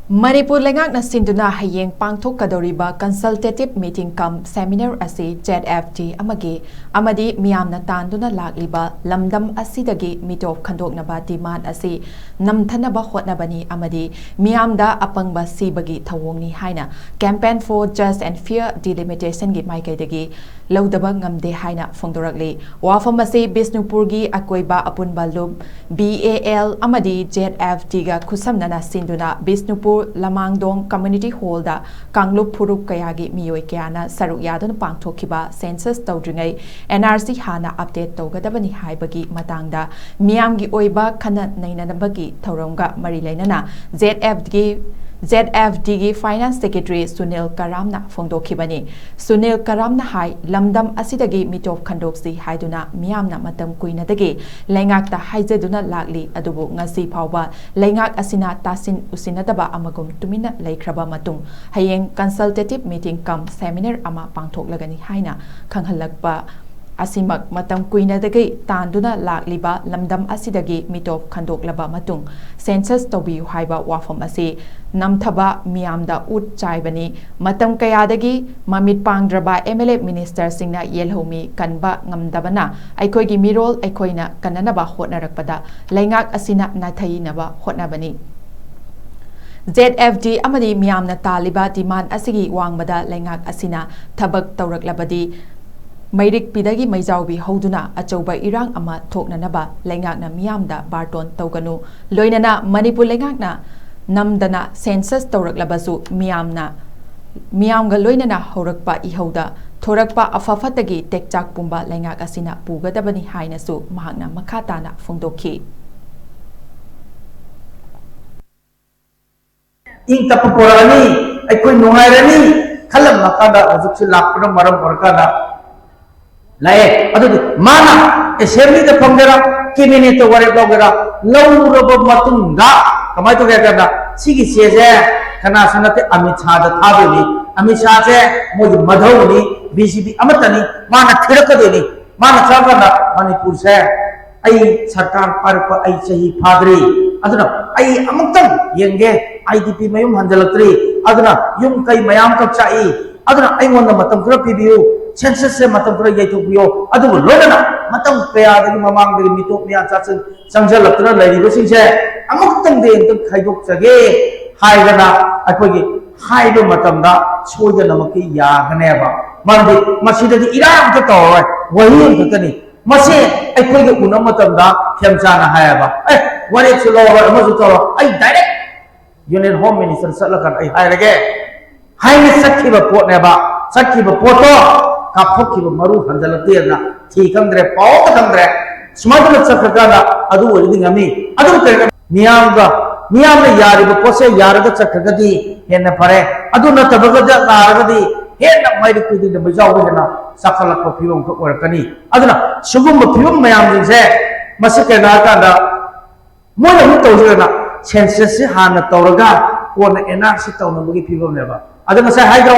Manipur Leingak na Sinduna Hayeng Pangthokkadouriba Consultative Meeting cum Seminar Asi Jfd Amagi Amadi MEEYAMNA TANDUNA LAKLIBA LAMDAM ASIDAGI MEETOP KHANDOKNABA demand Asi NAMTHANABA HOTNABANI AMADI MEEYAMDA APANGBA SIBAGI THOUWONG HAINA Campaign for Just and Fair Delimitation gi MAIKEIDAGI LOUDABA NGAMDE HAINA PHONGDORAKLI Wafam asi Bisnupurgi Akoiba Apunba Lub BAL Amadi JFD ga Kusamnana Sinduna Bisnupur Lamangdong Community Hall da Kanglup Puruk Kayagi Miyoi Kayana Saruk Yadun Pangthokkiba Census Tawdringai NRC Hana Update Tawgadabani Haibagi Matangda Miyamgi Oiba Khana Nainanabagi Thauramga Mari Lainana ZFD Finance Secretary Sunil Karamna Phongdokhibani Sunil Karamna hai lamdam asidagi mitop khandoksi haiduna MEEYAMNA matam kuinadagi Leingak ta haijaduna lakli adubu ngasi phawba Leingak asina tasin usinadaba amagum tumina laikhraba matung Hayeng Consultative Meeting cum Seminar ama pangthoklagani haina khanghalakpa Asimak matam kuinadagi tanduna lakliba lamdam asidagi mitop khandoklaba matung census tobiu haiba wafam asi namthaba MEEYAMDA ut chaibani matam kayadagi mamit pangdraba MLA minister singna yelhomi kanba ngamdabana aikoigi mirol aikoina kananaba hotnarakpada Leingak asina nathainaba hotnabani ZFD amadi MEEYAMNA taliba demand asigi wangbada Leingak asina thabak tawraklabadi Mairik pidagi maijawbi hoduna achauba irang ama thoknanaba Leingakna MEEYAMDA barton tawganu loinana Manipur Leingakna namdana census tawraklabasu MEEYAMGA loinana horakpa ihauda thorakpa afafatagi tekchak pumba Leingak asina pugadabani hainasu mahakna makhatana phongdokhi ing tapaporani aikoi nungairani khalam makada ajukse lakpana maram porkada lae adu mana assembly da phongdera cabinet to ware logera lauraba matungda kamai to ga kada sigi seje kana sanate Amit Shah da thabeli Amit Shah se moj madhauni BJP amatani mana thirakadeni mana chagana Manipur se ai sarkar parpa ai sahi phadri aduna ai amuktang yenge IDP mayum hanjalaktri aduna yum kai mayam kap chai aduna ai ngona matam kra pibiu census se matam kra yaitubio adu loina matam kaya dagi mamang dagi mitop nya chachun changjalaktna lairibo singse amuktang de tung khaidok jage haidana akogi haido matamda soidana maki yaganeba mandi masidagi iram ta toy wahi thakani mase akogi unam matamda khemchana hayaba ware chulo amasu to ai direct union home minister salakan ai hairage haine sakhiba potneba sakhiba poto kapokkiba maru hanjalatirna thikandre pau kadamdre smadna chakagana adu oridi ngami adu kare MEEYAMNA yariba pose yaraga chakagadi henna pare adu na tabagada naragadi henna mairi kudi de bajaw hena sakhalakpa phibam ko orakani aduna sugum phibam mayam jingse masikena kanda moina hu tawjana census hana tawraga kona NRC tawnabugi phibam leba aduna sa haidro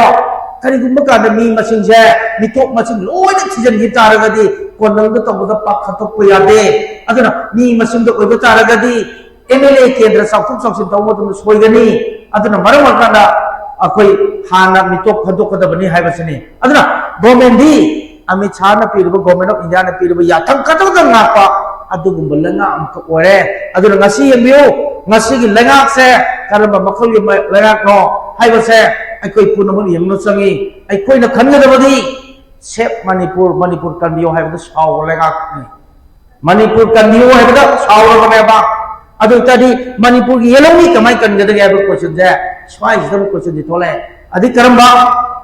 karigumba kada mi masingse mitop masing loina season hi taragadi konangda tawda pakhatok yade aduna mi masingda oiba taragadi MLA kendra sakthuk saksin tawmo soigani aduna maram makanda akoi hana mitop khadokadabani haibasini aduna government di Amit Shah na piriba government of India na piriba yatham kadokda ngapa adugumba langa amka ore aduna ngasi yembiu ngasi gi langa se karamba makhol gi langa ko haibase aikoi punamon yemno sangi aikoi na khangadabadi sep Manipur kandiyo haibada saw langa ni Manipur kandiyo haibada saw baneba adu tadi Manipur gi yelongi kamai kangadagi haibada question je swai sidam question di tole adi karamba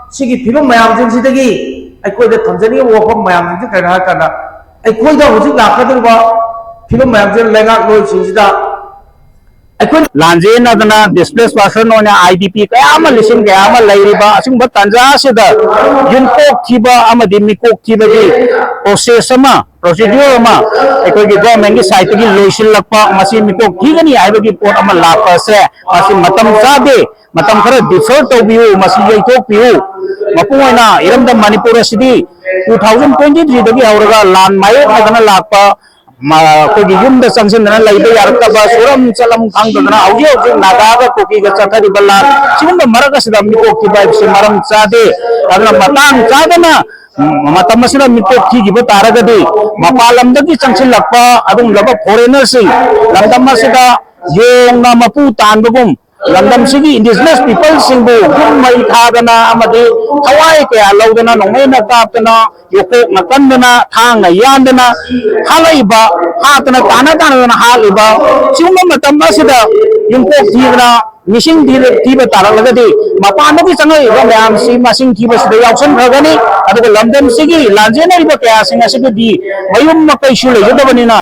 sigi phibam mayam jing sidagi aikoi da thanjani wofam mayam jing kana kana aikoi da hujik lakadruba phibam mayam jing langa loi singida Lanjena dana displaced person on IDP kaya lising kaya lairiba asing batanja sida yun kok kiba amadi mikok kiba di process ama procedure ama ekoi gi government gi site gi loisil lakpa masi mikok kigani aiba gi port ama lapa se masi matam sabe matam khara defer to biu masi yaitok piu mapungaina iramda Manipur city 2023 dagi auraga lan mayo adana lakpa ꯑꯩꯈꯣꯏꯒꯤ ꯌꯨꯝꯗ ꯆꯪꯁꯤꯟꯗꯅ ꯂꯩꯕ ꯌꯥꯔꯛꯇꯕ ꯁꯨꯔꯝ ꯆꯂꯝ ꯈꯪꯗꯗꯅ ꯍꯧꯖꯤꯛ ꯍꯧꯖꯤꯛ ꯅꯥꯒꯥꯒ ꯀꯨꯀꯤꯒ ꯆꯠꯊꯔꯤꯕ ꯂꯥꯟ ꯁꯤꯒꯨꯝꯕ ꯃꯔꯛ ꯑꯁꯤꯗ ꯃꯤꯀꯣꯛ ꯊꯤꯕ ꯍꯥꯏꯕꯁꯤ ꯃꯔꯝ ꯆꯥꯗꯦ ꯑꯗꯨꯅ ꯃꯇꯥꯡ ꯆꯥꯗꯅ matam masina mikok thigi ba taragadi mapalam dagi changsilakpa adunglaba foreignersing lamdam masida yong na mapu tanbagum lamdam sigi indigenous people singbu gum mai thadana amadi thawai kaya laudana nongena taptana yokok na kandana thanga yandana halaiba hatana tana haliba singma matam masida yung kok thigna missing tiba taralagadi mapana di sangai ba mayam si masing tiba sida yauksan ragani aduga lamdam sigi lanjena riba kaya singa sigi di mayum makai shule yodabanina